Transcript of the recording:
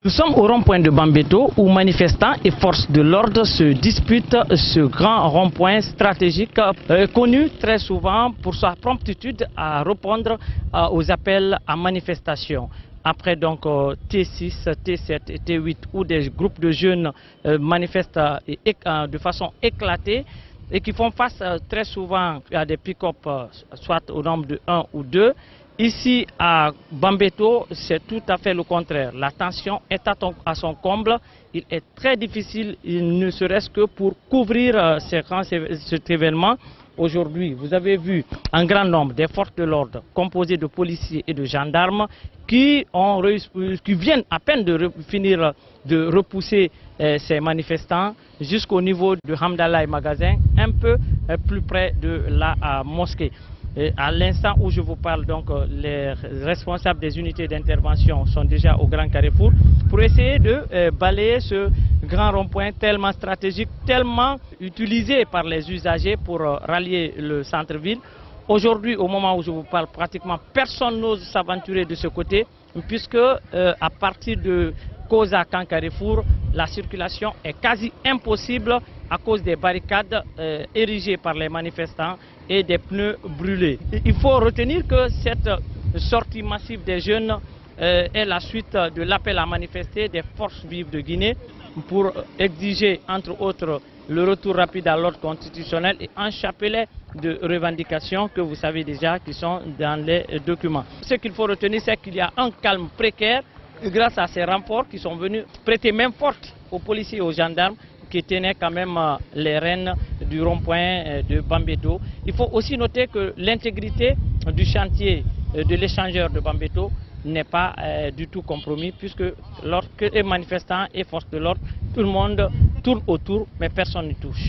Nous sommes au rond-point de Bambeto où manifestants et forces de l'ordre se disputent ce grand rond-point stratégique connu très souvent pour sa promptitude à répondre aux appels à manifestation. Après donc T6, T7 et T8 où des groupes de jeunes manifestent de façon éclatée et qui font face très souvent à des pick-up soit au nombre de 1 ou 2. Ici à Bambeto, c'est tout à fait le contraire. La tension est à son comble. Il est très difficile, ne serait-ce que pour couvrir cet événement. Aujourd'hui, vous avez vu un grand nombre des forces de l'ordre composées de policiers et de gendarmes qui viennent à peine de finir de repousser ces manifestants jusqu'au niveau de Hamdallah Magasin, un peu plus près de la mosquée. Et à l'instant où je vous parle, donc, les responsables des unités d'intervention sont déjà au Grand Carrefour pour essayer de balayer ce grand rond-point tellement stratégique, tellement utilisé par les usagers pour rallier le centre-ville. Aujourd'hui, au moment où je vous parle, pratiquement personne n'ose s'aventurer de ce côté, puisque à partir de Koza Grand Carrefour, la circulation est quasi impossible à cause des barricades érigées par les manifestants et des pneus brûlés. Il faut retenir que cette sortie massive des jeunes est la suite de l'appel à manifester des forces vives de Guinée pour exiger, entre autres, le retour rapide à l'ordre constitutionnel et un chapelet de revendications que vous savez déjà qui sont dans les documents. Ce qu'il faut retenir, c'est qu'il y a un calme précaire grâce à ces renforts qui sont venus prêter main forte aux policiers et aux gendarmes qui tenaient quand même les rênes du rond-point de Bambeto. Il faut aussi noter que l'intégrité du chantier de l'échangeur de Bambeto n'est pas du tout compromis, puisque lorsque les manifestants et forces de l'ordre, tout le monde tourne autour, mais personne ne touche.